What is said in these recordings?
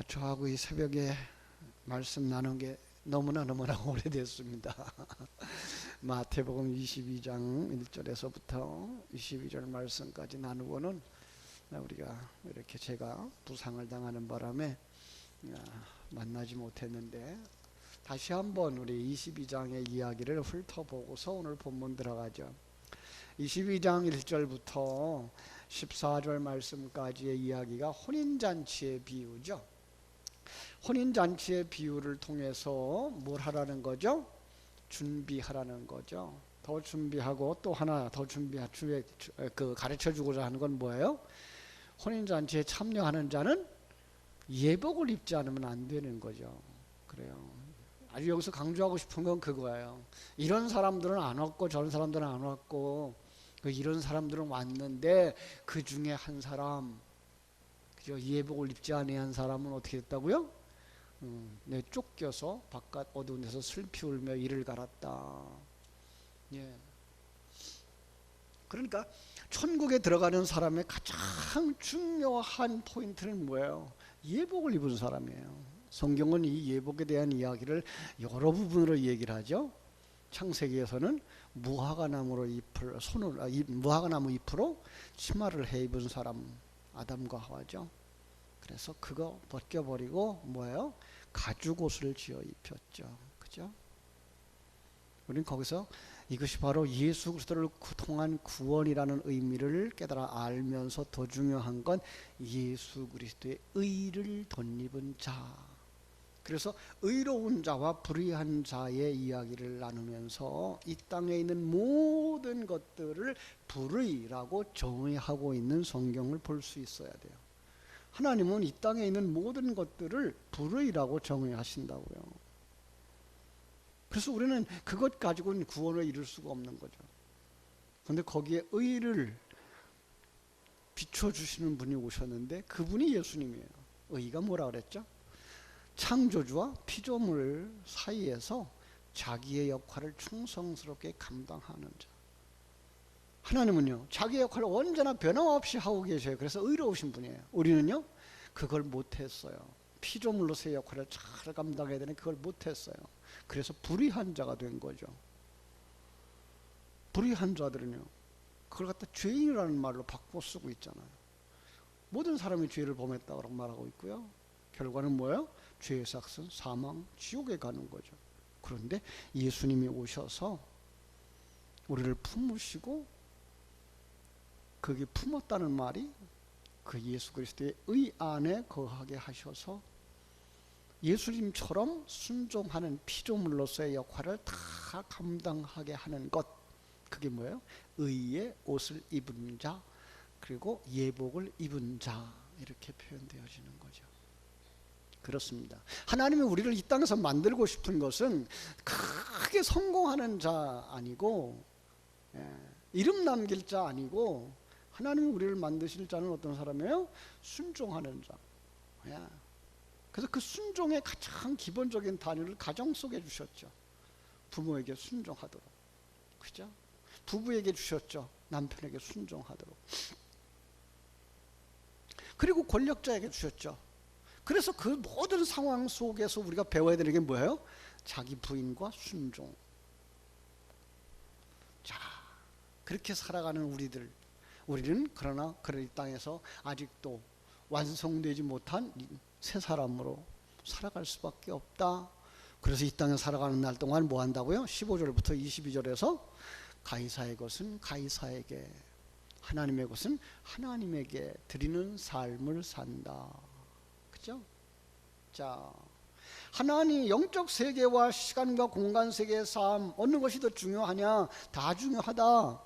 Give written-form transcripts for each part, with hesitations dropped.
저하고 이 새벽에 말씀 나눈 게 너무나 오래됐습니다. 마태복음 22장 1절에서부터 22절 말씀까지 나누고는 우리가 이렇게 제가 부상을 당하는 바람에 만나지 못했는데, 다시 한번 우리 22장의 이야기를 훑어보고서 오늘 본문 들어가죠. 22장 1절부터 14절 말씀까지의 이야기가 혼인잔치의 비유죠. 혼인잔치의 비유를 통해서 뭘 하라는 거죠? 준비하라는 거죠. 더 준비하고 또 하나 더 가르쳐 주고자 하는 건 뭐예요? 혼인잔치에 참여하는 자는 예복을 입지 않으면 안 되는 거죠. 그래요. 아주 여기서 강조하고 싶은 건 그거예요. 이런 사람들은 안 왔고 저런 사람들은 안 왔고, 이런 사람들은 왔는데 그 중에 한 사람, 그죠? 예복을 입지 아니한 사람은 어떻게 됐다고요? 내 쫓겨서 바깥 어두운 데서 슬피 울며 이를 갈았다. 예. 그러니까 천국에 들어가는 사람의 가장 중요한 포인트는 뭐예요? 예복을 입은 사람이에요. 성경은 이 예복에 대한 이야기를 여러 부분으로 얘기를 하죠. 창세기에서는 무화과나무 잎으로 치마를 해 입은 사람 아담과 하와죠. 그래서 그거 벗겨버리고 뭐예요? 가죽옷을 지어 입혔죠. 그죠? 우리는 거기서 이것이 바로 예수 그리스도를 통한 구원이라는 의미를 깨달아 알면서 더 중요한 건 예수 그리스도의 의를 덧입은 자. 그래서 의로운 자와 불의한 자의 이야기를 나누면서 이 땅에 있는 모든 것들을 불의라고 정의하고 있는 성경을 볼 수 있어야 돼요. 하나님은 이 땅에 있는 모든 것들을 불의라고 정의하신다고요. 그래서 우리는 그것 가지고는 구원을 이룰 수가 없는 거죠. 그런데 거기에 의를 비춰주시는 분이 오셨는데 그분이 예수님이에요. 의가 뭐라 그랬죠? 창조주와 피조물 사이에서 자기의 역할을 충성스럽게 감당하는 자. 하나님은요, 자기의 역할을 언제나 변함없이 하고 계셔요. 그래서 의로우신 분이에요. 우리는요, 그걸 못했어요. 피조물로서의 역할을 잘 감당해야 되는데 그걸 못했어요. 그래서 불의한 자가 된 거죠. 불의한 자들은요, 그걸 갖다 죄인이라는 말로 바꿔 쓰고 있잖아요. 모든 사람이 죄를 범했다고 말하고 있고요. 결과는 뭐예요? 죄의 삭은 사망, 지옥에 가는 거죠. 그런데 예수님이 오셔서 우리를 품으시고, 그게 품었다는 말이 그 예수 그리스도의 의 안에 거하게 하셔서 예수님처럼 순종하는 피조물로서의 역할을 다 감당하게 하는 것, 그게 뭐예요? 의의 옷을 입은 자, 그리고 예복을 입은 자, 이렇게 표현되어지는 거죠. 그렇습니다. 하나님이 우리를 이 땅에서 만들고 싶은 것은 크게 성공하는 자 아니고, 이름 남길 자 아니고, 하나님이 우리를 만드실 자는 어떤 사람이에요? 순종하는 자. 그래서 그 순종의 가장 기본적인 단위를 가정 속에 주셨죠. 부모에게 순종하도록. 그죠? 부부에게 주셨죠. 남편에게 순종하도록. 그리고 권력자에게 주셨죠. 그래서 그 모든 상황 속에서 우리가 배워야 되는 게 뭐예요? 자기 부인과 순종. 자, 그렇게 살아가는 우리는 그러나 이 땅에서 아직도 완성되지 못한 새 사람으로 살아갈 수밖에 없다. 그래서 이 땅에 살아가는 날 동안 뭐 한다고요? 15절부터 22절에서 가이사의 것은 가이사에게, 하나님의 것은 하나님에게 드리는 삶을 산다. 그죠? 자, 하나님 영적 세계와 시간과 공간 세계의 삶, 어느 것이 더 중요하냐? 다 중요하다.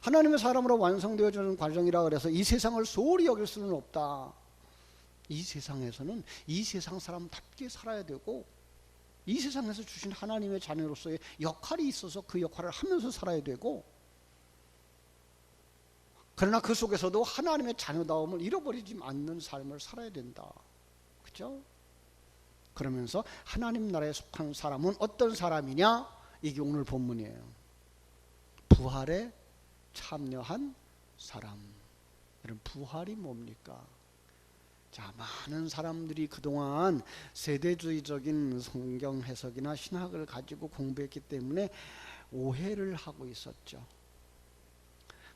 하나님의 사람으로 완성되어지는 과정이라 그래서 이 세상을 소홀히 여길 수는 없다. 이 세상에서는 이 세상 사람답게 살아야 되고, 이 세상에서 주신 하나님의 자녀로서의 역할이 있어서 그 역할을 하면서 살아야 되고, 그러나 그 속에서도 하나님의 자녀다움을 잃어버리지 않는 삶을 살아야 된다. 그죠? 그러면서 하나님 나라에 속한 사람은 어떤 사람이냐? 이게 오늘 본문이에요. 부활에 참여한 사람. 여러분, 부활이 뭡니까? 자, 많은 사람들이 그동안 세대주의적인 성경 해석이나 신학을 가지고 공부했기 때문에 오해를 하고 있었죠.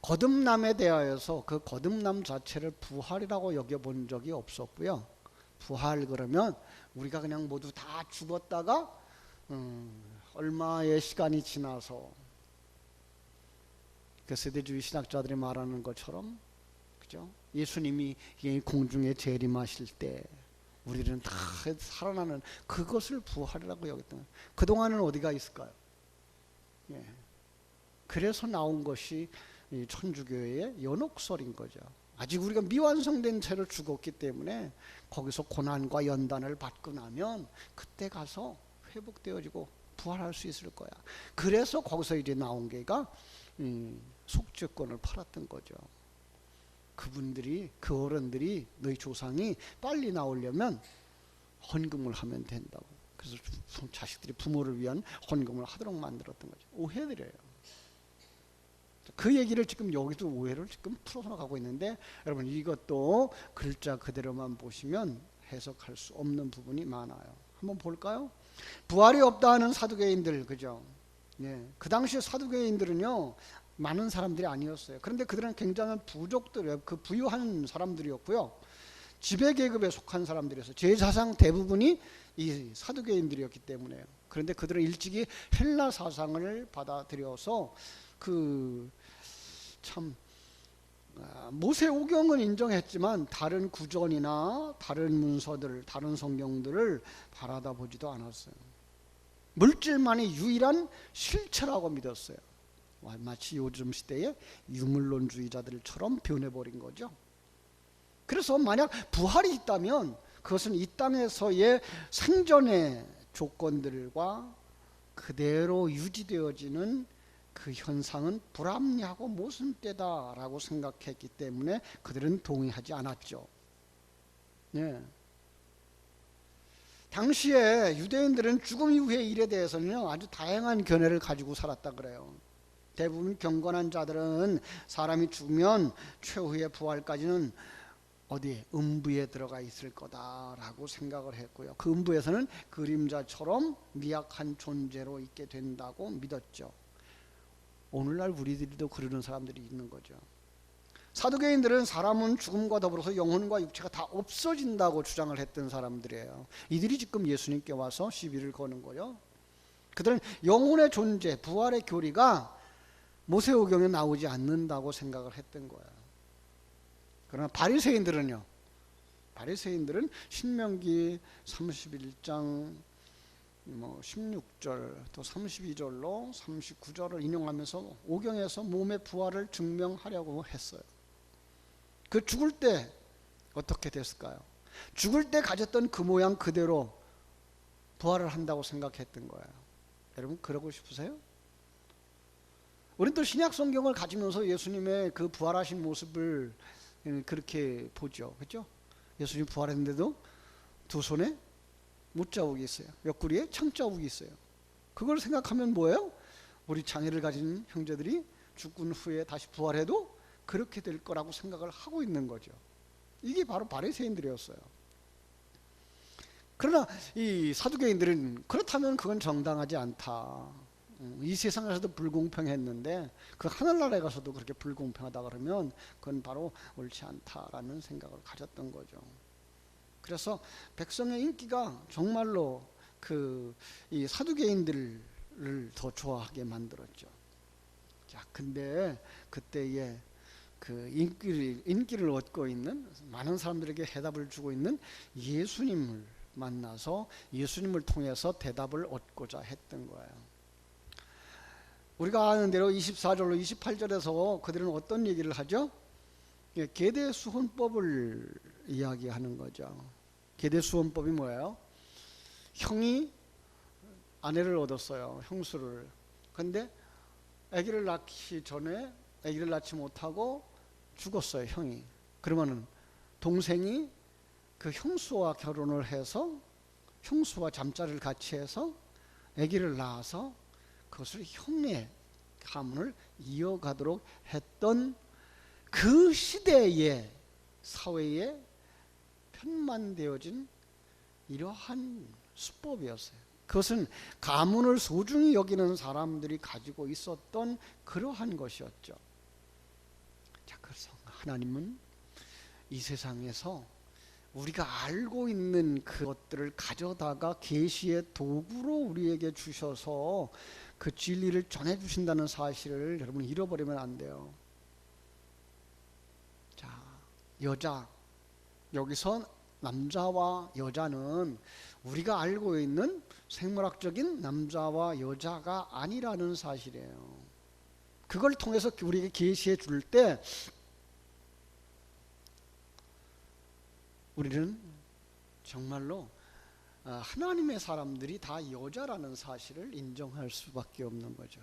거듭남에 대하여서 그 거듭남 자체를 부활이라고 여겨본 적이 없었고요. 부활 그러면 우리가 그냥 모두 다 죽었다가 얼마의 시간이 지나서 그 세대주의 신학자들이 말하는 것처럼, 그죠? 예수님이 공중에 재림하실 때 우리는 다 살아나는 그것을 부활이라고 여겼던 거예요. 그동안은 어디가 있을까요? 예. 그래서 나온 것이 이 천주교의 연옥설인 거죠. 아직 우리가 미완성된 채로 죽었기 때문에 거기서 고난과 연단을 받고 나면 그때 가서 회복되어지고 부활할 수 있을 거야. 그래서 거기서 이제 나온 게가 속죄권을 팔았던 거죠. 그분들이, 그 어른들이, 너희 조상이 빨리 나오려면 헌금을 하면 된다고. 그래서 자식들이 부모를 위한 헌금을 하도록 만들었던 거죠. 오해들이에요. 그 얘기를 지금 여기도 오해를 지금 풀어서 가고 있는데, 여러분 이것도 글자 그대로만 보시면 해석할 수 없는 부분이 많아요. 한번 볼까요? 부활이 없다 하는 사두개인들, 그죠? 예. 그 당시 사두개인들은요, 많은 사람들이 아니었어요. 그런데 그들은 굉장한 부족들이에요. 그 부유한 사람들이었고요. 지배계급에 속한 사람들이었어요. 제사상 대부분이 이 사두개인들이었기 때문에요. 그런데 그들은 일찍이 헬라 사상을 받아들여서 모세오경은 인정했지만 다른 구전이나 다른 문서들, 다른 성경들을 바라다 보지도 않았어요. 물질만이 유일한 실체라고 믿었어요. 마치 요즘 시대의 유물론주의자들처럼 변해버린 거죠. 그래서 만약 부활이 있다면 그것은 이 땅에서의 생존의 조건들과 그대로 유지되어지는 그 현상은 불합리하고 모순되다라고 생각했기 때문에 그들은 동의하지 않았죠. 예. 당시에 유대인들은 죽음 이후의 일에 대해서는요, 아주 다양한 견해를 가지고 살았다 그래요. 대부분 경건한 자들은 사람이 죽으면 최후의 부활까지는 어디에? 음부에 들어가 있을 거다라고 생각을 했고요. 그 음부에서는 그림자처럼 미약한 존재로 있게 된다고 믿었죠. 오늘날 우리들도 그러는 사람들이 있는 거죠. 사두개인들은 사람은 죽음과 더불어서 영혼과 육체가 다 없어진다고 주장을 했던 사람들이에요. 이들이 지금 예수님께 와서 시비를 거는 거예요. 그들은 영혼의 존재, 부활의 교리가 모세오경에 나오지 않는다고 생각을 했던 거예요. 그러나 바리새인들은 신명기 31장 16절 또 32절로 39절을 인용하면서 오경에서 몸의 부활을 증명하려고 했어요. 그 죽을 때 어떻게 됐을까요? 죽을 때 가졌던 그 모양 그대로 부활을 한다고 생각했던 거예요. 여러분 그러고 싶으세요? 우리는 또 신약 성경을 가지면서 예수님의 그 부활하신 모습을 그렇게 보죠. 그렇죠? 예수님 부활했는데도 두 손에 못자국이 있어요. 옆구리에 창자국이 있어요. 그걸 생각하면 뭐예요? 우리 장애를 가진 형제들이 죽은 후에 다시 부활해도 그렇게 될 거라고 생각을 하고 있는 거죠. 이게 바로 바리새인들이었어요. 그러나 이 사두개인들은 그렇다면 그건 정당하지 않다. 이 세상에서도 불공평했는데 그 하늘나라에 가서도 그렇게 불공평하다 그러면 그건 바로 옳지 않다라는 생각을 가졌던 거죠. 그래서 백성의 인기가 정말로 이 사두개인들을 더 좋아하게 만들었죠. 자, 근데 그때에 그 인기를 얻고 있는 많은 사람들에게 해답을 주고 있는 예수님을 만나서 예수님을 통해서 대답을 얻고자 했던 거예요. 우리가 아는 대로 24절로 28절에서 그들은 어떤 얘기를 하죠? 계대수혼법을 이야기하는 거죠. 계대수혼법이 뭐예요? 형이 아내를 얻었어요. 형수를. 근데 아기를 낳기 전에 아기를 낳지 못하고 죽었어요. 형이. 그러면은 동생이 그 형수와 결혼을 해서 형수와 잠자리를 같이 해서 아기를 낳아서 그것을 형의 가문을 이어가도록 했던 그 시대의 사회의 편만되어진 이러한 수법이었어요. 그것은 가문을 소중히 여기는 사람들이 가지고 있었던 그러한 것이었죠. 자, 그래서 하나님은 이 세상에서 우리가 알고 있는 그것들을 가져다가 계시의 도구로 우리에게 주셔서 그 진리를 전해주신다는 사실을 여러분 잃어버리면 안 돼요. 자, 여자, 여기서 남자와 여자는 우리가 알고 있는 생물학적인 남자와 여자가 아니라는 사실이에요. 그걸 통해서 우리에게 계시해 줄 때 우리는 정말로 하나님의 사람들이 다 여자라는 사실을 인정할 수밖에 없는 거죠.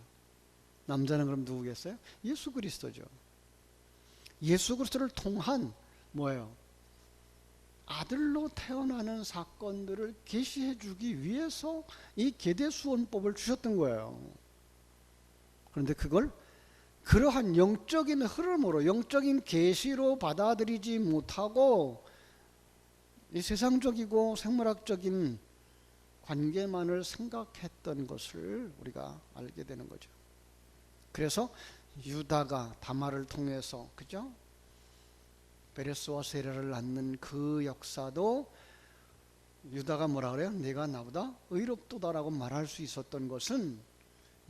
남자는 그럼 누구겠어요? 예수 그리스도죠. 예수 그리스도를 통한 뭐예요? 아들로 태어나는 사건들을 계시해 주기 위해서 이 계대수원법을 주셨던 거예요. 그런데 그걸 그러한 영적인 흐름으로, 영적인 계시로 받아들이지 못하고 이 세상적이고 생물학적인 관계만을 생각했던 것을 우리가 알게 되는 거죠. 그래서 유다가 다말을 통해서, 그죠? 베레스와 세라를 낳는 그 역사도 유다가 뭐라 그래요? 내가 나보다 의롭도다라고 말할 수 있었던 것은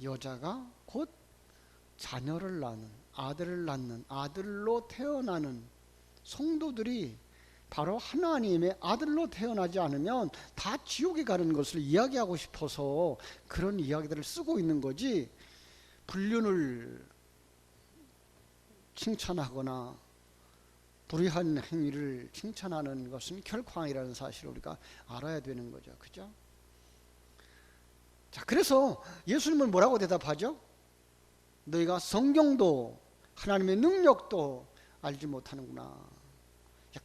여자가 곧 자녀를 낳는, 아들을 낳는, 아들로 태어나는 성도들이 바로 하나님의 아들로 태어나지 않으면 다 지옥에 가는 것을 이야기하고 싶어서 그런 이야기들을 쓰고 있는 거지, 불륜을 칭찬하거나 불의한 행위를 칭찬하는 것은 결코 아니라는 사실을 우리가 알아야 되는 거죠. 그죠? 자, 그래서 예수님은 뭐라고 대답하죠? 너희가 성경도 하나님의 능력도 알지 못하는구나.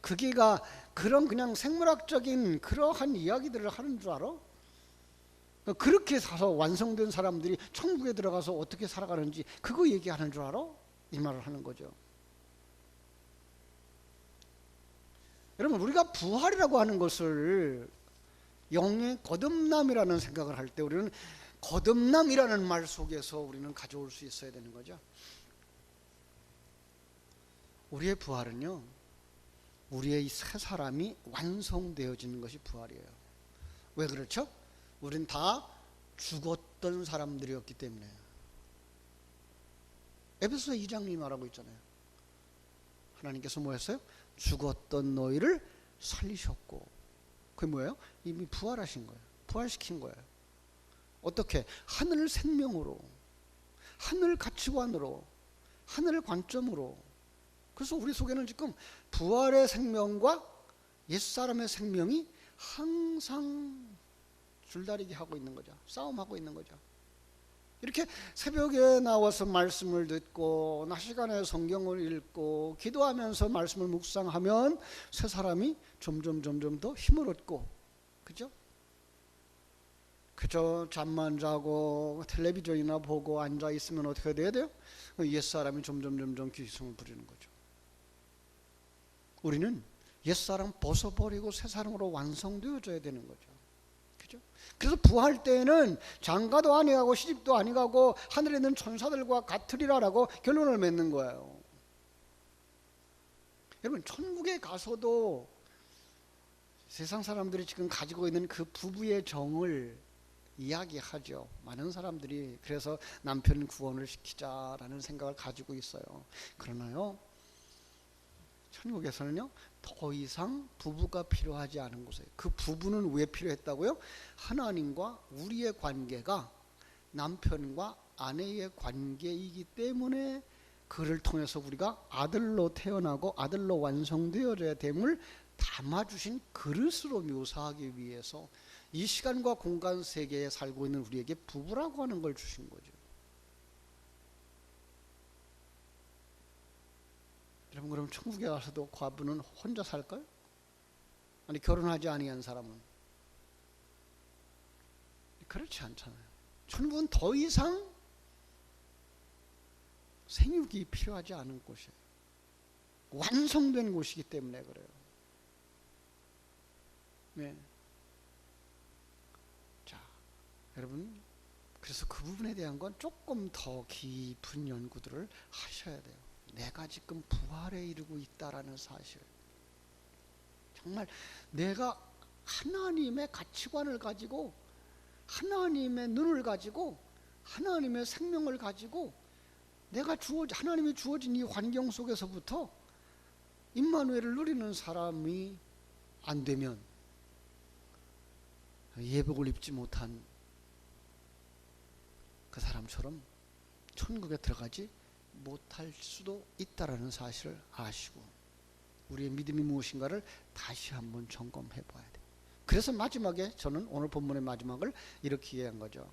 그게가 그런 그냥 생물학적인 그러한 이야기들을 하는 줄 알아? 그렇게 사서 완성된 사람들이 천국에 들어가서 어떻게 살아가는지 그거 얘기하는 줄 알아? 이 말을 하는 거죠. 여러분, 우리가 부활이라고 하는 것을 영의 거듭남이라는 생각을 할 때 우리는 거듭남이라는 말 속에서 우리는 가져올 수 있어야 되는 거죠. 우리의 부활은요, 우리의 이 새 사람이 완성되어지는 것이 부활이에요. 왜 그렇죠? 우린 다 죽었던 사람들이었기 때문에. 에베소서 2장이 말하고 있잖아요. 하나님께서 뭐 했어요? 죽었던 너희를 살리셨고. 그게 뭐예요? 이미 부활하신 거예요. 부활시킨 거예요. 어떻게? 하늘 생명으로, 하늘 가치관으로, 하늘 관점으로. 그래서 우리 속에는 지금 부활의 생명과 옛사람의 생명이 항상 줄다리기 하고 있는 거죠. 싸움하고 있는 거죠. 이렇게 새벽에 나와서 말씀을 듣고 낮 시간에 성경을 읽고 기도하면서 말씀을 묵상하면 새 사람이 점점 더 힘을 얻고, 그죠? 그저 잠만 자고 텔레비전이나 보고 앉아 있으면 어떻게 돼야 돼요? 옛사람이 점점 기승을 부리는 거죠. 우리는 옛사람 벗어버리고 새사람으로 완성되어져야 되는 거죠. 그죠? 그래서 부활 때에는 장가도 아니가고 시집도 아니가고 하늘에 있는 천사들과 같으리라라고 결론을 맺는 거예요. 여러분, 천국에 가서도 세상 사람들이 지금 가지고 있는 그 부부의 정을 이야기하죠. 많은 사람들이 그래서 남편 구원을 시키자라는 생각을 가지고 있어요. 그러나요, 천국에서는요, 더 이상 부부가 필요하지 않은 곳이에요. 그 부부는 왜 필요했다고요? 하나님과 우리의 관계가 남편과 아내의 관계이기 때문에 그를 통해서 우리가 아들로 태어나고 아들로 완성되어져야 됨을 담아주신 그릇으로 묘사하기 위해서 이 시간과 공간 세계에 살고 있는 우리에게 부부라고 하는 걸 주신 거죠. 여러분, 그럼 천국에 가서도 과부는 혼자 살까요? 아니, 결혼하지 아니한 사람은? 그렇지 않잖아요. 천국은 더 이상 생육이 필요하지 않은 곳이에요. 완성된 곳이기 때문에 그래요. 네. 자, 여러분, 그래서 그 부분에 대한 건 조금 더 깊은 연구들을 하셔야 돼요. 내가 지금 부활에 이르고 있다라는 사실. 정말 내가 하나님의 가치관을 가지고, 하나님의 눈을 가지고, 하나님의 생명을 가지고, 하나님이 주어진 이 환경 속에서부터 임마누엘을 누리는 사람이 안 되면 예복을 입지 못한 그 사람처럼 천국에 들어가지 못할 수도 있다라는 사실을 아시고, 우리의 믿음이 무엇인가를 다시 한번 점검해 봐야 돼요. 그래서 마지막에 저는 오늘 본문의 마지막을 이렇게 이해한 거죠.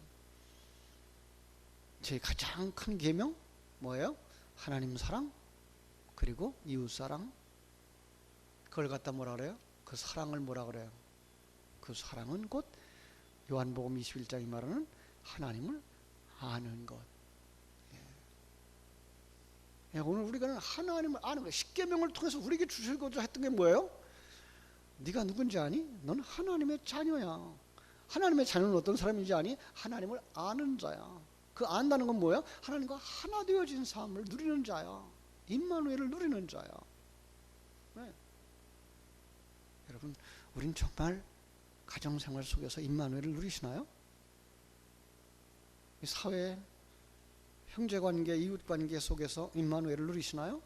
제 가장 큰 계명 뭐예요? 하나님 사랑, 그리고 이웃 사랑. 그걸 갖다 뭐라 그래요? 그 사랑을 뭐라 그래요? 그 사랑은 곧 요한복음 21장이 말하는 하나님을 아는 것. 예, 오늘 우리가 하나님을 아는 것, 십계명을 통해서 우리에게 주시고자 했던 게 뭐예요? 네가 누군지 아니? 넌 하나님의 자녀야. 하나님의 자녀는 어떤 사람인지 아니? 하나님을 아는 자야. 그 안다는 건 뭐야? 하나님과 하나 되어진 삶을 누리는 자야. 임마누엘을 누리는 자야. 네. 여러분, 우린 정말 가정생활 속에서 임마누엘을 누리시나요? 이 사회, 형제관계, 이웃관계 속에서 임마누엘을 누리시나요?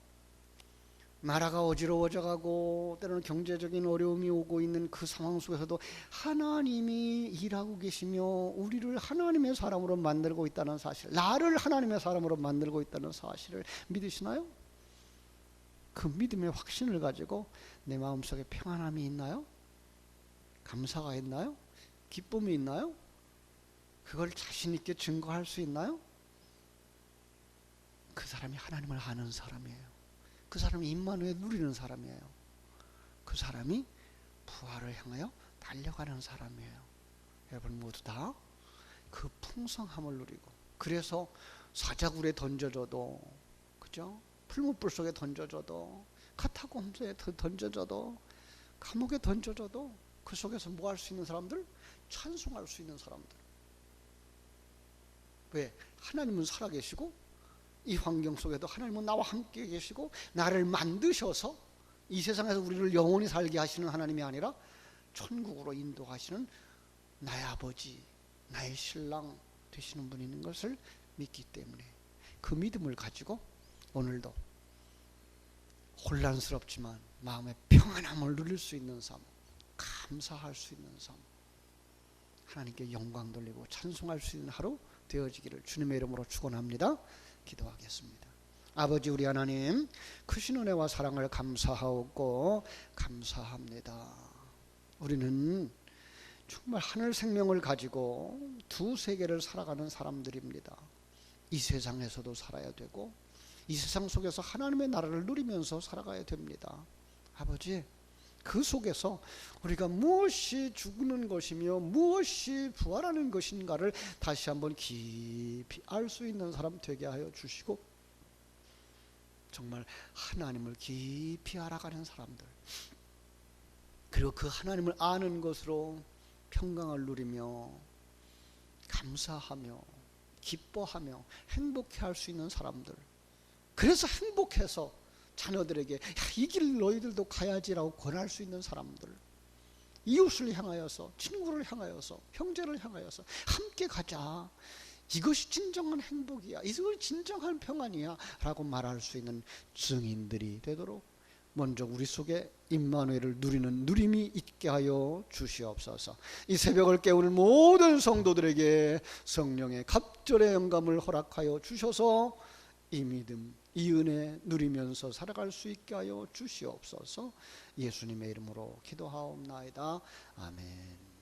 나라가 어지러워져 가고 때로는 경제적인 어려움이 오고 있는 그 상황 속에서도 하나님이 일하고 계시며 우리를 하나님의 사람으로 만들고 있다는 사실, 나를 하나님의 사람으로 만들고 있다는 사실을 믿으시나요? 그 믿음의 확신을 가지고 내 마음속에 평안함이 있나요? 감사가 있나요? 기쁨이 있나요? 그걸 자신 있게 증거할 수 있나요? 그 사람이 하나님을 아는 사람이에요. 그 사람이 임마누엘 누리는 사람이에요. 그 사람이 부활을 향하여 달려가는 사람이에요. 여러분 모두 다 그 풍성함을 누리고, 그래서 사자굴에 던져져도, 그죠? 풀무불 속에 던져져도, 카타콤스에 던져져도, 감옥에 던져져도 그 속에서 뭐 할 수 있는 사람들? 찬송할 수 있는 사람들. 왜? 하나님은 살아계시고 이 환경 속에도 하나님은 나와 함께 계시고 나를 만드셔서 이 세상에서 우리를 영원히 살게 하시는 하나님이 아니라 천국으로 인도하시는 나의 아버지, 나의 신랑 되시는 분이 있는 것을 믿기 때문에 그 믿음을 가지고 오늘도 혼란스럽지만 마음의 평안함을 누릴 수 있는 삶, 감사할 수 있는 삶, 하나님께 영광 돌리고 찬송할 수 있는 하루 되어지기를 주님의 이름으로 축원합니다. 기도하겠습니다. 아버지 우리 하나님, 크신 은혜와 사랑을 감사하고 감사합니다. 우리는 정말 하늘 생명을 가지고 두 세계를 살아가는 사람들입니다. 이 세상에서도 살아야 되고 이 세상 속에서 하나님의 나라를 누리면서 살아가야 됩니다. 아버지, 그 속에서 우리가 무엇이 죽는 것이며 무엇이 부활하는 것인가를 다시 한번 깊이 알 수 있는 사람 되게 하여 주시고, 정말 하나님을 깊이 알아가는 사람들, 그리고 그 하나님을 아는 것으로 평강을 누리며 감사하며 기뻐하며 행복해할 수 있는 사람들, 그래서 행복해서 자녀들에게 이 길 너희들도 가야지라고 권할 수 있는 사람들, 이웃을 향하여서, 친구를 향하여서, 형제를 향하여서 함께 가자, 이것이 진정한 행복이야, 이것이 진정한 평안이야 라고 말할 수 있는 증인들이 되도록 먼저 우리 속에 임마누엘을 누리는 누림이 있게 하여 주시옵소서. 이 새벽을 깨우는 모든 성도들에게 성령의 갑절의 영감을 허락하여 주셔서 이 믿음, 이 은혜 누리면서 살아갈 수 있게 하여 주시옵소서. 예수님의 이름으로 기도하옵나이다. 아멘.